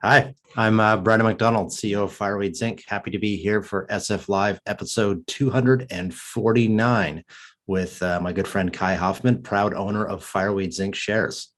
Hi, I'm Brandon Macdonald, CEO of Fireweed Zinc. Happy to be here for SF Live episode 249 with my good friend Kai Hoffmann, proud owner of Fireweed Zinc shares.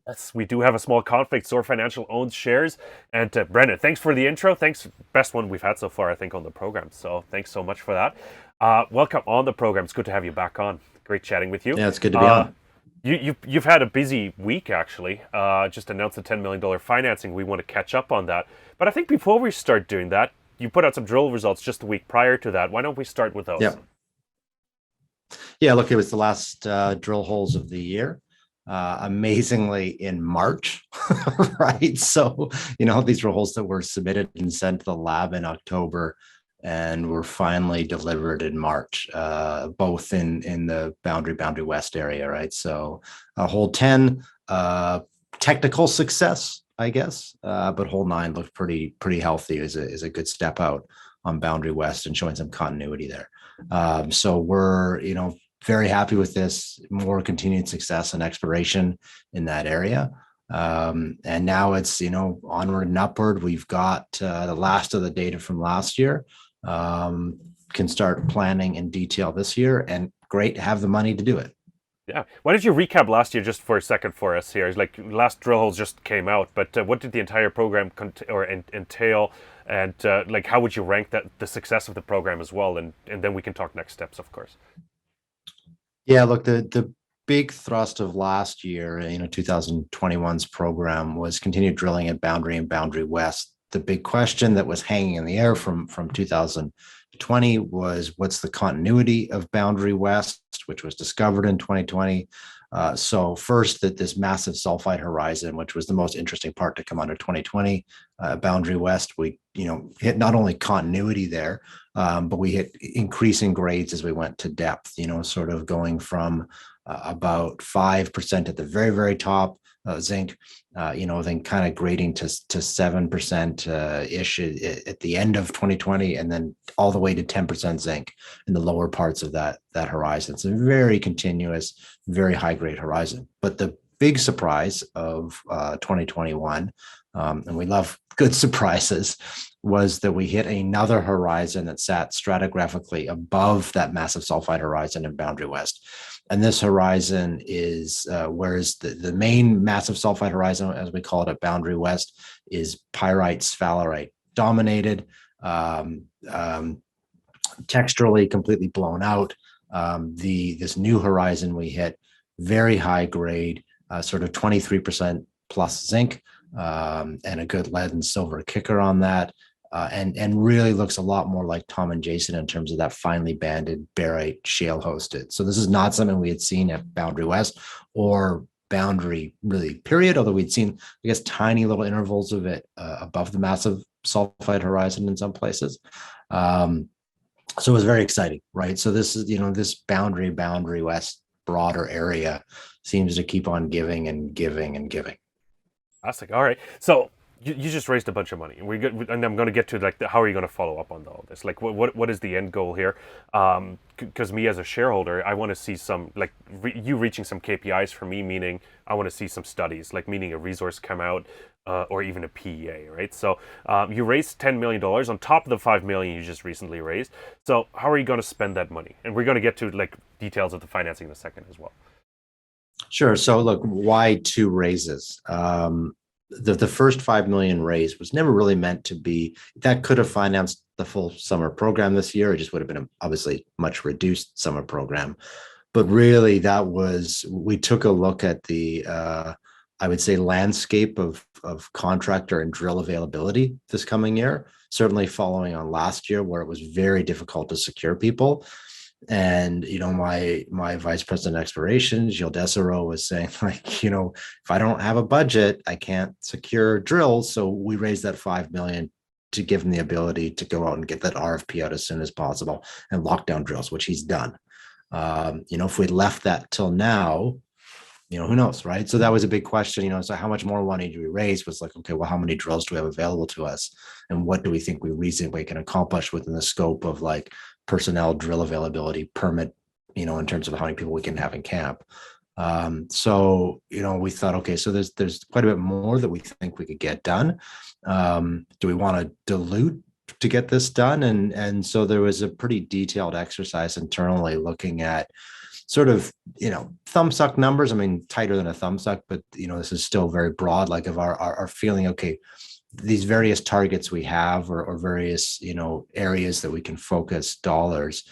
Yes, we do have a small conflict. Soar Financial owns shares. And Brendan, thanks for the intro. Thanks, best one we've had so far, I think, on the program. So thanks so much for that. Welcome on the program. It's good to have you back on. Great chatting with you. Yeah, it's good to be Uh, on. you've had a busy week actually. Just announced a $10 million financing. We want to catch up on that. But I think before we start doing that, you put out some drill results just a week prior to that. Why don't we start with those? Yeah. Yeah, look, it was the last drill holes of the year. Amazingly in March, right? So, these drill holes that were submitted and sent to the lab in October and were finally delivered in March, both in the Boundary West area, right? So, hole 10, technical success, I guess, but hole 9 looked pretty healthy. Is a good step out on Boundary West and showing some continuity there. So we're very happy with this, more continued success and exploration in that area. And now it's, onward and upward. We've got the last of the data from last year, can start planning in detail this year, and great to have the money to do it. Yeah. Why don't you recap last year just for a second for us here? It's like last drill holes just came out, but what did the entire program entail, and like how would you rank that the success of the program as well, and then we can talk next steps, of course. Yeah, look, the big thrust of last year, 2021's program was continued drilling at Boundary and Boundary West. The big question that was hanging in the air from 2020 was what's the continuity of Boundary West, which was discovered in 2020. So first, that this massive sulfide horizon, which was the most interesting part to come out of 2020, Boundary West, we hit not only continuity there, but we hit increasing grades as we went to depth. Sort of going from about 5% at the very very top zinc, then kind of grading to 7% ish at the end of 2020, and then all the way to 10% zinc in the lower parts of that horizon. It's a very continuous, very high grade horizon. But the big surprise of 2021, and we love good surprises, was that we hit another horizon that sat stratigraphically above that massive sulfide horizon in Boundary West. And this horizon is, whereas the main massive sulfide horizon, as we call it at Boundary West, is pyrite sphalerite dominated, texturally completely blown out. This new horizon we hit, very high grade, sort of 23% plus zinc, and a good lead and silver kicker on that. And really looks a lot more like Tom and Jason in terms of that finely banded barite shale hosted. So this is not something we had seen at Boundary West or Boundary really period, although we'd seen, I guess, tiny little intervals of it above the massive sulfide horizon in some places. So it was very exciting, right? So this is, this Boundary West broader area seems to keep on giving and giving and giving. Fantastic. All right. So you just raised a bunch of money, and we're good. And I'm going to get to like how are you going to follow up on all this? Like, what is the end goal here? Because me as a shareholder, I want to see some like you reaching some KPIs for me, meaning I want to see some studies, like meaning a resource come out, or even a PEA, right? So you raised $10 million on top of the $5 million you just recently raised. So how are you going to spend that money? And we're going to get to like details of the financing in a second as well. Sure. So look, why two raises? The first 5 million raise was never really meant to be, that could have financed the full summer program this year. It just would have been obviously much reduced summer program. But really we took a look at the, I would say, landscape of contractor and drill availability this coming year, certainly following on last year where it was very difficult to secure people. And my vice president of exploration, Gilles Dessereau, was saying, like, if I don't have a budget, I can't secure drills. So we raised that 5 million to give him the ability to go out and get that RFP out as soon as possible and lock down drills, which he's done. If we'd left that till now, who knows, right? So that was a big question. So how much more money do we raise? Was like, okay, well, how many drills do we have available to us, and what do we think we reasonably can accomplish within the scope of like personnel, drill availability, permit, in terms of how many people we can have in camp. So, we thought, okay, so there's quite a bit more that we think we could get done. Do we want to dilute to get this done? And so there was a pretty detailed exercise internally looking at sort of, thumb suck numbers. I mean, tighter than a thumb suck, but this is still very broad, like of our feeling, okay, these various targets we have, or various, areas that we can focus dollars.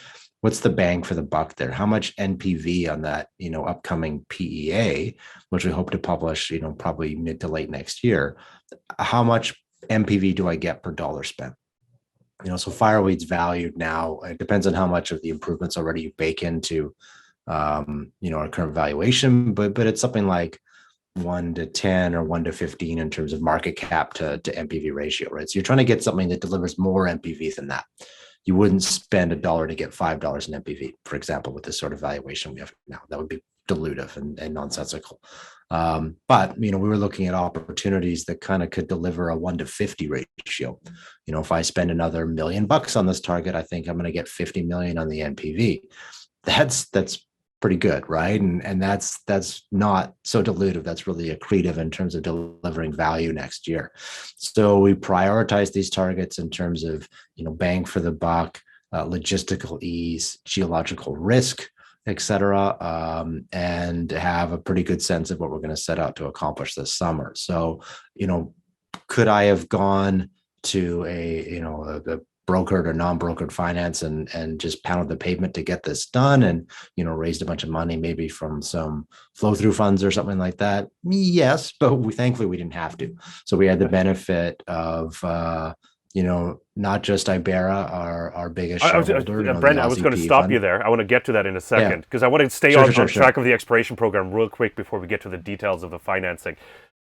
What's the bang for the buck there? How much NPV on that, upcoming PEA, which we hope to publish, probably mid to late next year? How much NPV do I get per dollar spent? So Fireweed's valued now. It depends on how much of the improvements already you bake into, our current valuation, but it's something like 1 to 10 or 1 to 15 in terms of market cap to NPV ratio, right? So you're trying to get something that delivers more NPV than that. You wouldn't spend $1 to get $5 in NPV, for example, with this sort of valuation we have now. That would be dilutive and nonsensical. But we were looking at opportunities that kind of could deliver a 1 to 50 ratio. If I spend another $1 million on this target, I think I'm going to get 50 million on the NPV. That's pretty good, right? And that's not so dilutive. That's really accretive in terms of delivering value next year. So we prioritize these targets in terms of bang for the buck, logistical ease, geological risk, etc., and have a pretty good sense of what we're going to set out to accomplish this summer. So could I have gone to a brokered or non-brokered finance and just pounded the pavement to get this done, and raised a bunch of money maybe from some flow-through funds or something like that? Yes, but thankfully we didn't have to. So we had the benefit of not just Ibera, our biggest shareholder. Brandon, I was going to stop you there. I want to get to that in a second, because I want to stay on track of the exploration program real quick before we get to the details of the financing.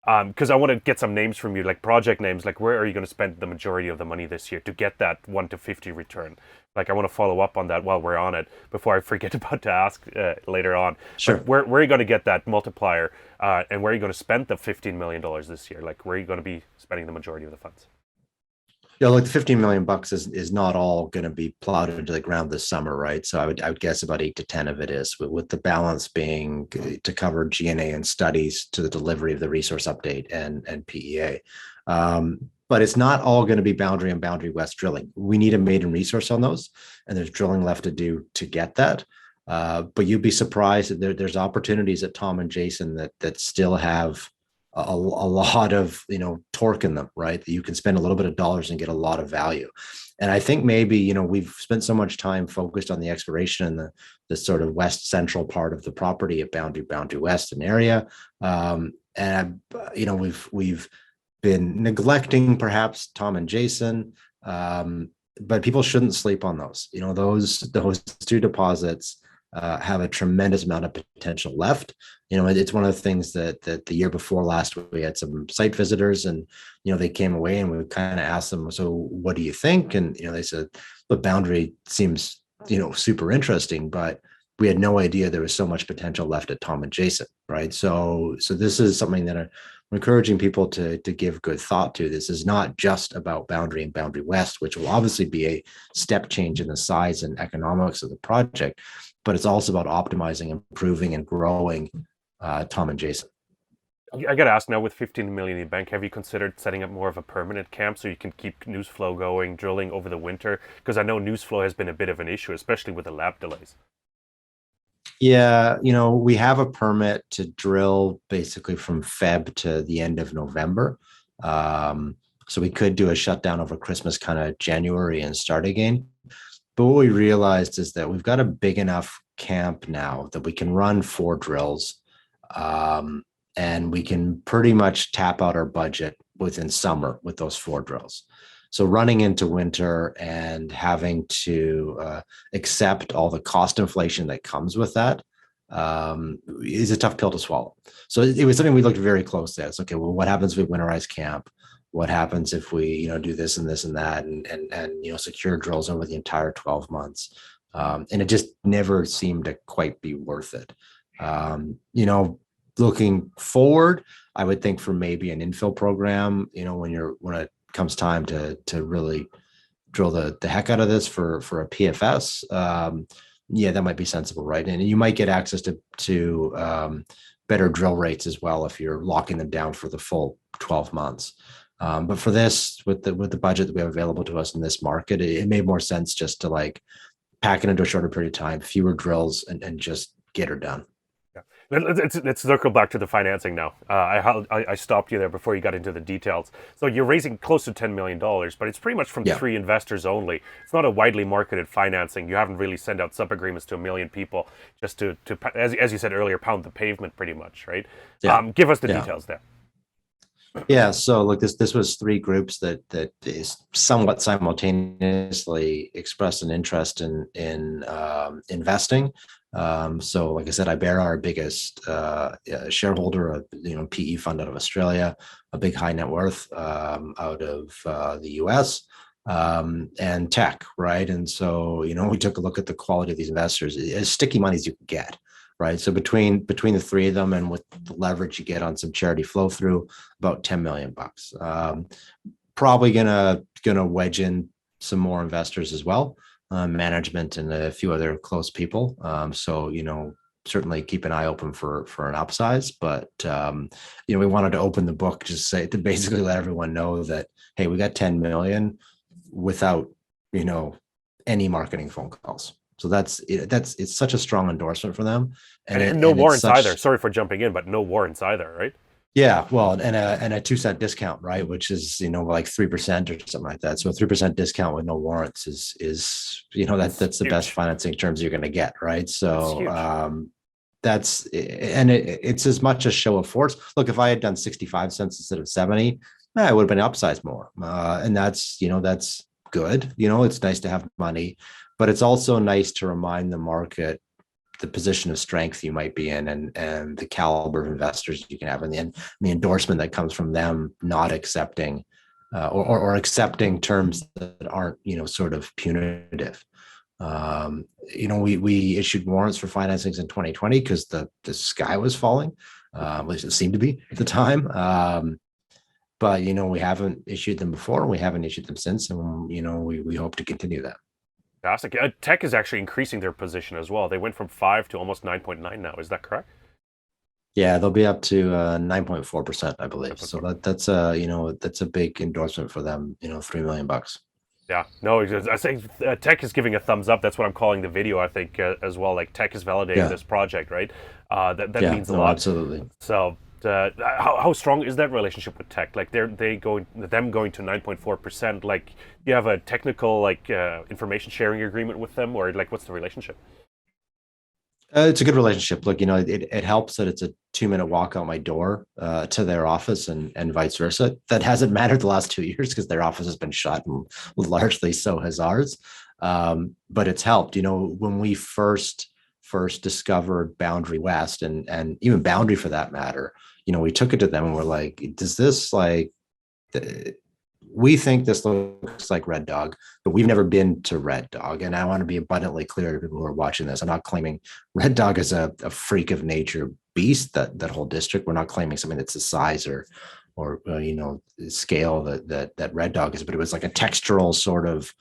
Because I want to get some names from you, like project names, like where are you going to spend the majority of the money this year to get that 1 to 50 return? Like I want to follow up on that while we're on it before I forget about to ask later on. Sure. Like where are you going to get that multiplier, and where are you going to spend the $15 million this year? Like where are you going to be spending the majority of the funds? Yeah, like the 15 million bucks is not all going to be plowed into the ground this summer, right? So I would guess about 8 to 10 of it is, with the balance being to cover G&A and studies to the delivery of the resource update and PEA. But it's not all going to be Boundary and Boundary West drilling. We need a maiden resource on those, and there's drilling left to do to get that. But you'd be surprised that there's opportunities at Tom and Jason that still have a lot of torque in them, right? That you can spend a little bit of dollars and get a lot of value. And I think maybe we've spent so much time focused on the exploration and the sort of west central part of the property at Boundary West and area, and we've been neglecting perhaps Tom and Jason, but people shouldn't sleep on those. Those two deposits have a tremendous amount of potential left. It's one of the things that the year before last, we had some site visitors, and they came away and we kind of asked them, so what do you think? And they said, the Boundary seems super interesting, but we had no idea there was so much potential left at Tom and Jason, right? So this is something that I'm encouraging people to give good thought to. This is not just about Boundary and Boundary West, which will obviously be a step change in the size and economics of the project, but it's also about optimizing, improving, and growing Tom and Jason. I got to ask now, with 15 million in the bank, have you considered setting up more of a permanent camp so you can keep news flow going, drilling over the winter? Because I know news flow has been a bit of an issue, especially with the lab delays. Yeah, we have a permit to drill basically from Feb to the end of November. So we could do a shutdown over Christmas, kind of January, and start again. But what we realized is that we've got a big enough camp now that we can run 4 drills, and we can pretty much tap out our budget within summer with those 4 drills. So running into winter and having to accept all the cost inflation that comes with that is a tough pill to swallow. So it was something we looked very closely at. It's okay, well, what happens if we winterize camp? What happens if we, do this and this and that, and secure drills over the entire 12 months? And it just never seemed to quite be worth it. Looking forward, I would think for maybe an infill program, when it comes time to really drill the heck out of this for a PFS, Yeah, that might be sensible, right? And you might get access to better drill rates as well if you're locking them down for the full 12 months. But for this, with the budget that we have available to us in this market, it made more sense just to like pack it into a shorter period of time, fewer drills, and just get her done. Yeah. Let's circle back to the financing now. I stopped you there before you got into the details. So you're raising close to $10 million, but it's pretty much from Yeah. three investors only. It's not a widely marketed financing. You haven't really sent out sub agreements to a million people just to as you said earlier, pound the pavement pretty much, right? Yeah. Give us the Yeah. details there. Yeah, so look, this was three groups that is somewhat simultaneously expressed an interest in investing. So, like I said, Ibera, our biggest shareholder, PE fund out of Australia, a big high net worth out of the US, and Teck, right? And so, we took a look at the quality of these investors, as sticky money as you can get, right? So between the three of them and with the leverage you get on some charity flow through, about 10 million bucks. Probably gonna wedge in some more investors as well, management and a few other close people. So certainly keep an eye open for an upsize, but we wanted to open the book, just say to basically let everyone know that hey, we got 10 million without any marketing phone calls. So it's such a strong endorsement for them, And no it's warrants either. such. Sorry for jumping in, but no warrants either, right? Yeah, well, and a 2 cent discount, right? Which is like 3% or something like that. So a 3% discount with no warrants is It's that's the best huge. financing terms you're going to get, right? It's So huge. it's as much a show of force. Look, if I had done 65 cents instead of 70, I would have been upsized more, and that's good. It's nice to have money, but it's also nice to remind the market the position of strength you might be in, and the caliber of investors you can have, and the endorsement that comes from them not accepting or accepting terms that aren't sort of punitive. We issued warrants for financings in 2020 because the sky was falling, at least it seemed to be at the time. But we haven't issued them before, and we haven't issued them since, and we hope to continue that. Fantastic. Tech is actually increasing their position as well. They went from 5 to almost 9.9 now. Is that correct? Yeah, they'll be up to 9.4%, I believe. So 9.4. that's a big endorsement for them. 3 million bucks. Yeah, no, I think Tech is giving a thumbs up. That's what I'm calling the video. I think as well. Like Tech is validating Yeah, this project, right? That yeah, means a no, lot. absolutely. So, how strong is that relationship with Tech? Like them going to 9.4%. Like, you have a technical information sharing agreement with them, or like what's the relationship? It's a good relationship. Look, it helps that it's a 2-minute walk out my door to their office, and vice versa. That hasn't mattered the last 2 years because their office has been shut, and largely so has ours. But it's helped. When we first discovered Boundary West, and even Boundary for that matter, we took it to them and we're like, does this like we think this looks like Red Dog, but we've never been to Red Dog. And I want to be abundantly clear to people who are watching this. I'm not claiming Red Dog is a freak of nature beast, that whole district. We're not claiming something that's the size or scale that Red Dog is, but it was like a textural sort of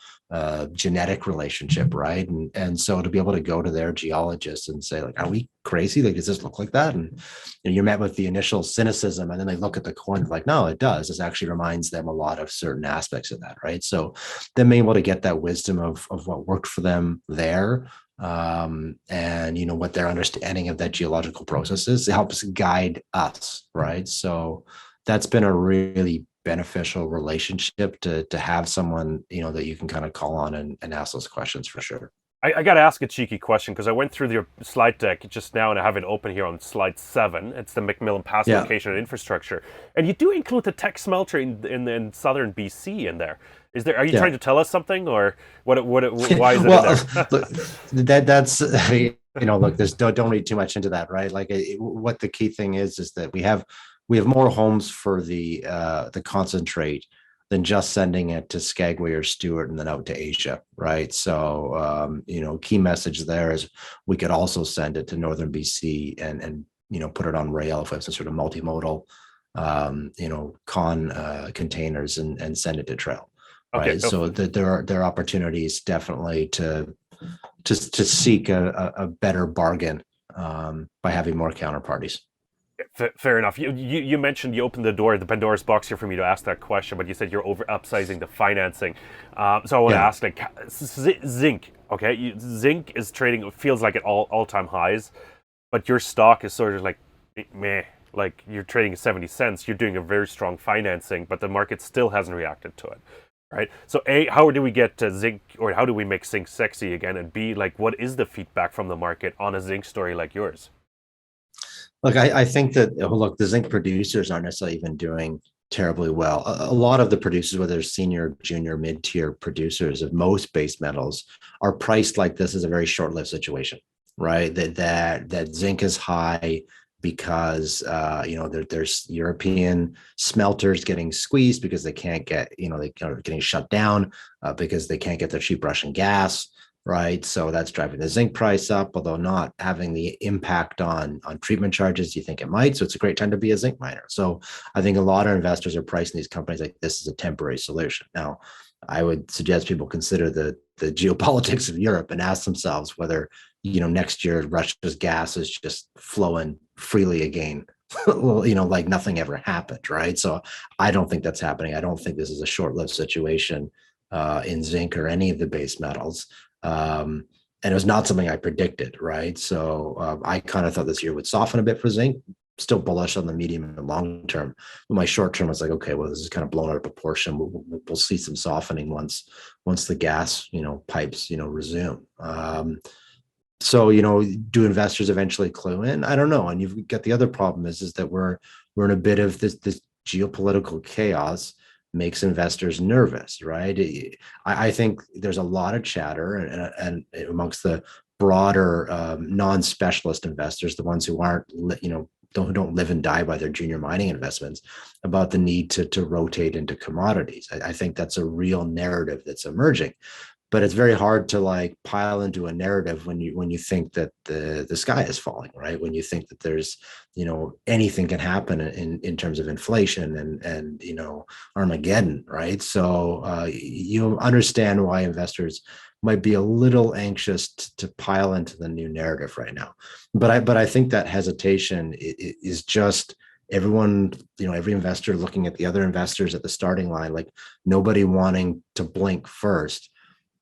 genetic relationship, right? And so to be able to go to their geologists and say, like, are we crazy? Like, does this look like that? And you're met with the initial cynicism, and then they look at the core and like, no, it does. This actually reminds them a lot of certain aspects of that, right? So them being able to get that wisdom of what worked for them there, and what their understanding of that geological process is, it helps guide us, right? So that's been a really beneficial relationship to have someone that you can kind of call on and ask those questions for sure. I got to ask a cheeky question because I went through your slide deck just now and I have it open here on slide 7. It's the Macmillan Pass Yeah. location and infrastructure, and you do include the Teck smelter in southern BC in there. Are you Yeah. trying to tell us something, or why is it Well, in there? look, that's look, there's don't read too much into that, right? Like what the key thing is that we have more homes for the concentrate than just sending it to Skagway or Stewart and then out to Asia, right? So key message there is we could also send it to northern BC and put it on rail if we have some sort of multimodal containers and send it to trail, Okay, right? So that there are opportunities definitely to seek a better bargain by having more counterparties. Fair enough. You mentioned you opened the Pandora's box here for me to ask that question, but you said you're over upsizing the financing. So I want to Yeah. ask, like, zinc. Okay, zinc is trading. It feels like at all time highs, but your stock is sort of like meh. Like you're trading at 70 cents. You're doing a very strong financing, but the market still hasn't reacted to it. Right. So A, how do we get to zinc, or how do we make zinc sexy again? And B, like, what is the feedback from the market on a zinc story like yours? Look, I think that look, the zinc producers aren't necessarily even doing terribly well. A lot of the producers, whether senior, junior, mid-tier producers of most base metals, are priced like this is a very short-lived situation, right? That zinc is high because there's European smelters getting squeezed because they can't get they are getting shut down because they can't get their cheap Russian gas, right? So that's driving the zinc price up, although not having the impact on treatment charges you think it might. So it's a great time to be a zinc miner. So I think a lot of investors are pricing these companies like this is a temporary solution. Now, I would suggest people consider the geopolitics of Europe and ask themselves whether next year Russia's gas is just flowing freely again. Well, like nothing ever happened, right? So I don't think that's happening. I don't think this is a short-lived situation in zinc or any of the base metals. And it was not something I predicted, right? So I kind of thought this year would soften a bit for zinc. Still bullish on the medium and long term. But my short term was like, okay, well, this is kind of blown out of proportion. We'll see some softening once the gas, pipes, resume. So do investors eventually clue in? I don't know. And you've got the other problem is that we're in a bit of this geopolitical chaos makes investors nervous, right? I think there's a lot of chatter and amongst the broader non-specialist investors, the ones who aren't, don't live and die by their junior mining investments, about the need to rotate into commodities. I think that's a real narrative that's emerging, but it's very hard to like pile into a narrative when you think that the sky is falling, right? When you think that there's anything can happen in terms of inflation and Armageddon, right? So you understand why investors might be a little anxious to pile into the new narrative right now, but I think that hesitation is just everyone, every investor looking at the other investors at the starting line, like nobody wanting to blink first.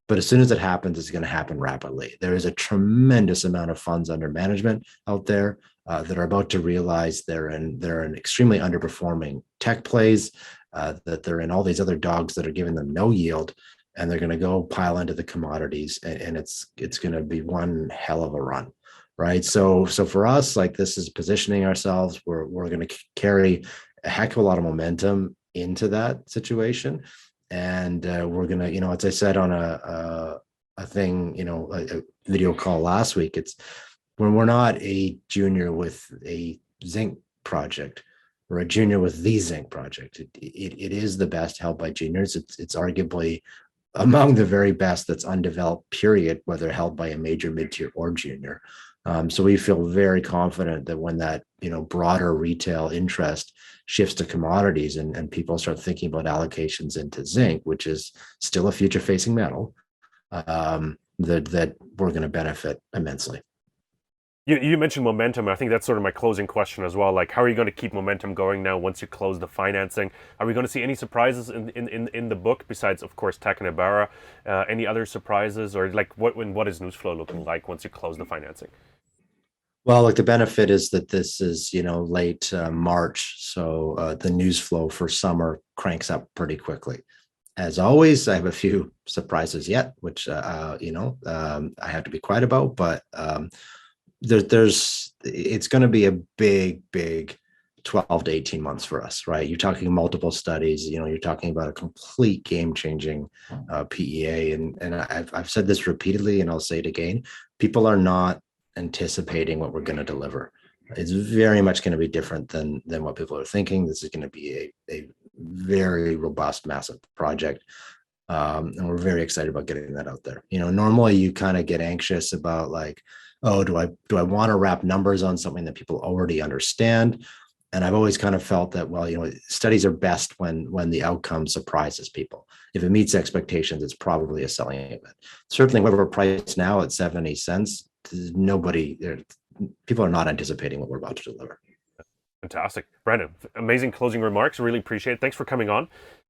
But as soon as it happens, it's going to happen rapidly. There is a tremendous amount of funds under management out there that are about to realize they're in extremely underperforming tech plays, that they're in all these other dogs that are giving them no yield, and they're going to go pile into the commodities, and it's going to be one hell of a run, right? So for us, like this is positioning ourselves. We're going to carry a heck of a lot of momentum into that situation. And we're gonna, as I said on a thing, a video call last week, it's when we're not a junior with a zinc project, we're a junior with the zinc project. It is the best held by juniors. It's arguably among the very best that's undeveloped, period, whether held by a major, mid-tier, or junior. So we feel very confident that when that broader retail interest shifts to commodities and people start thinking about allocations into zinc, which is still a future-facing metal, that we're going to benefit immensely. You mentioned momentum. I think that's sort of my closing question as well. Like, how are you going to keep momentum going now once you close the financing? Are we going to see any surprises in the book besides, of course, Teck and Ibarra? Any other surprises, or like what is news flow looking like once you close the financing? Well, like the benefit is that this is late March, so the news flow for summer cranks up pretty quickly. As always, I have a few surprises yet, which I have to be quiet about, but it's going to be a big 12 to 18 months for us, right? You're talking multiple studies, you're talking about a complete game changing PEA. And I've said this repeatedly and I'll say it again. People are not anticipating what we're going to deliver. It's very much going to be different than what people are thinking. This is going to be a very robust, massive project. And we're very excited about getting that out there. Normally you kind of get anxious about like, oh, do I want to wrap numbers on something that people already understand? And I've always kind of felt that, well, studies are best when the outcome surprises people. If it meets expectations, it's probably a selling event. Certainly, where we're priced now at 70 cents, people are not anticipating what we're about to deliver. Fantastic. Brandon, amazing closing remarks. Really appreciate it. Thanks for coming on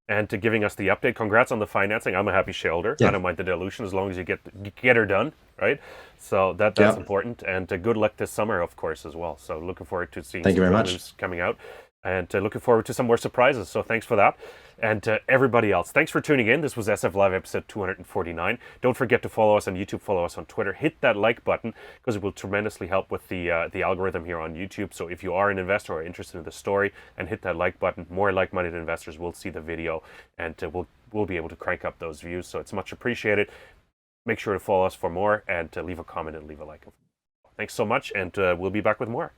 and to giving us the update. Congrats on the financing. I'm a happy shareholder. Yeah. I don't mind the dilution as long as you get her done, right? So that's Yeah. important. And good luck this summer, of course, as well. So looking forward to seeing Thank you some very drill much. news coming out, and looking forward to some more surprises. So thanks for that. And to everybody else, thanks for tuning in. This was SF Live episode 249. Don't forget to follow us on YouTube, follow us on Twitter. Hit that like button because it will tremendously help with the algorithm here on YouTube. So if you are an investor or interested in the story, and hit that like button, more like-minded investors will see the video, and we'll be able to crank up those views. So it's much appreciated. Make sure to follow us for more, and to leave a comment and leave a like. Thanks so much, and we'll be back with more.